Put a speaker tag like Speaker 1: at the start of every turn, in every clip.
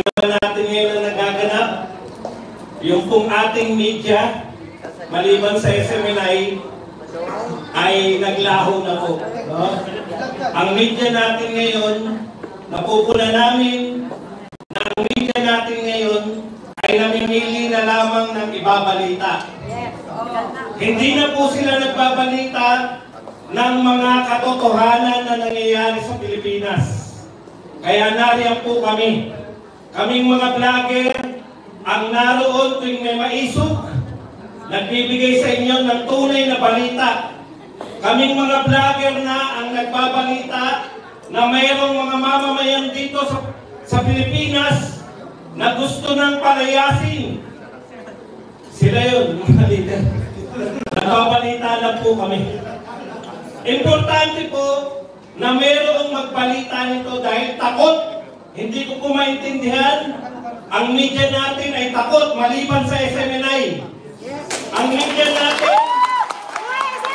Speaker 1: naman natin ngayon na nagaganap. Yung pong ating media, maliban sa SMNI, ay naglaho na po. No? Ang media natin ngayon, napupuna namin na ang media natin ngayon ay namimili na lamang ng ibabalita. Hindi na po sila nagbabalita ng mga katotohanan na nangyayari sa Pilipinas. Kaya nariyan po kami. Kaming mga vlogger ang naroon tuwing may maisog, nagbibigay sa inyo ng tunay na balita. Kaming mga vlogger na ang nagbabalita na mayroong mga mamamayan dito sa Pilipinas na gusto ng palayasin. Sila yun, mga leader. Nagbabalita lang po kami. Importante po na mayroong magbalita nito dahil takot. Hindi ko po maintindihan. Ang media natin ay takot maliban sa SMNI. Ang media natin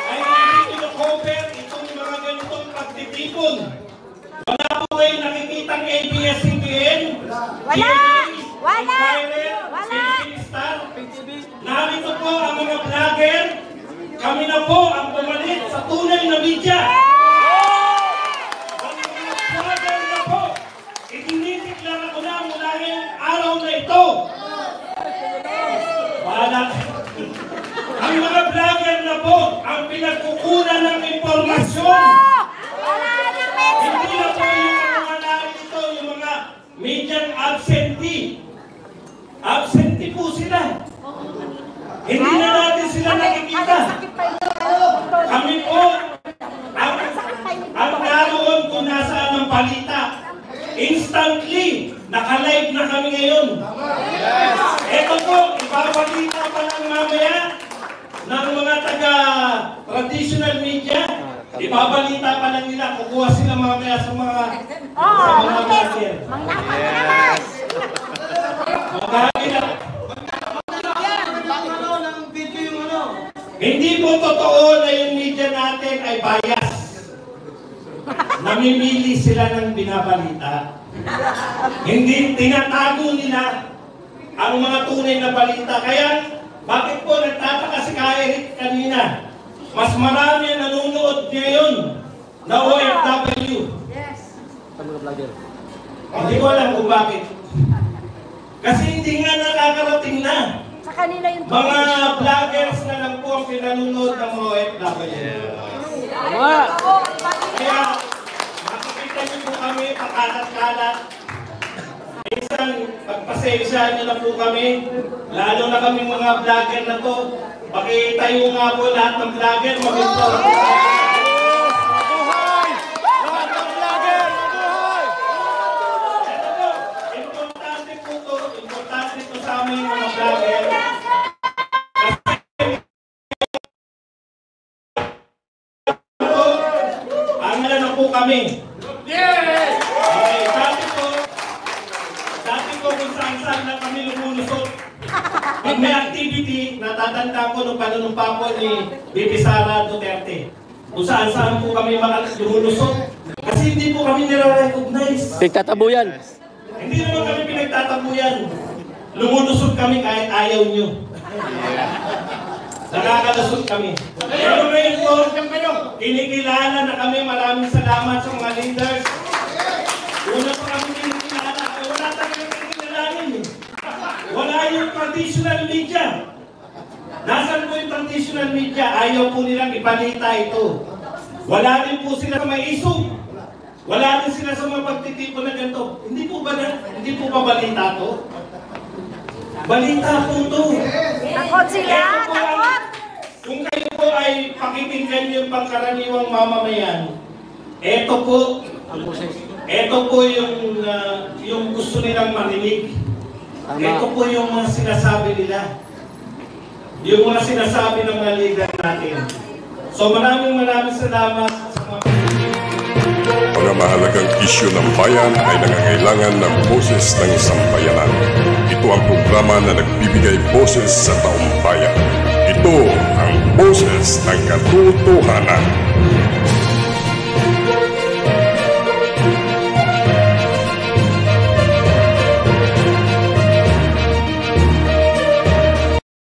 Speaker 1: ay hindi kino-cover itong mga ganitong pagtitipon. Wala po kayo nakikitang ABS-CBN?
Speaker 2: Wala! Wala! Wala!
Speaker 1: Narito po ang mga vlogger. Kami na po ang pumalit sa tunay na media. Ang mga vlogger na po, itinitidlang ako na mula ngayong araw na ito. Wala. Ang mga vlogger na po ang pinagkukunan ng impormasyon. Hindi na po yung mga narito, yung mga mediang absentee. Absentee po sila. Hindi na natin sila nakikita. Kami po, ang naroon kung nasaan ang balita. Instantly, naka-live na kami ngayon. Ito po, ibabalita pa lang mamaya ng mga taga-traditional media. Ibabalita pa lang nila, kukuha sila mamaya sa mga vlogger. Hindi po totoo na yung media natin ay bias. Namimili sila ng binabalita. Hindi tinatago nila ang mga tunay na balita. Kaya, bakit po nagtataka si Eric kanina? Mas marami ang nanonood ngayon na OFW.
Speaker 2: Yes.
Speaker 1: Hindi ko alam kung bakit. Kasi hindi nga nakakarating na.
Speaker 2: Sa kanila yung
Speaker 1: mga vloggers na lang po ang pinanonood ng mga OFW. Kaya, makikita niyo po kami, pakalat-kalat. Minsan, pagpasensyahan niyo na po kami, lalo na kami mga vlogger na to. Pakitayo nga po lahat ng vlogger, maginto.
Speaker 3: Mabuhay! Lahat ng vlogger, mabuhay!
Speaker 1: Ito po, importante po to, importante to sa aming mga vlogger. Kami.
Speaker 3: Yes!
Speaker 1: Okay, dati ko kung saan na kami lumulusot. Pag may activity, natatanda ko nung panunumpa ko ni Bibi Sara Duterte. Kung saan po kami lumulusot. Kasi hindi po kami nire-recognize.
Speaker 4: Pinagtatabuyan.
Speaker 1: Hindi naman kami pinagtatabuyan. Lumulusot kami kahit ayaw nyo. Nakakalusot kami. Pero ngayon po, kinikilala na kami. Maraming salamat sa mga leaders. Una po kami kinikilala. Wala tayong kinikilalanin. Wala yung traditional media. Nasaan po yung traditional media? Ayaw po nilang ibalita ito. Wala rin po sila sa may isog. Wala rin sila sa mga pagtitipon na ganito. Hindi po ba balita to? Balita po ito.
Speaker 2: Takot sila! Takot!
Speaker 1: Kung kayo po ay pakikinggan yung pangkaraniwang mamamayan, ito po yung gusto nilang marinig. Ito po yung mga sinasabi nila. Yung mga sinasabi ng mga leader natin. So maraming salamat sa mga
Speaker 5: Mga mahalagang isyu ng bayan ay nangangailangan ng boses ng isang bayanan. Ito ang programa na nagbibigay boses sa taong bayan. Ito ang Boses ng Katotohanan.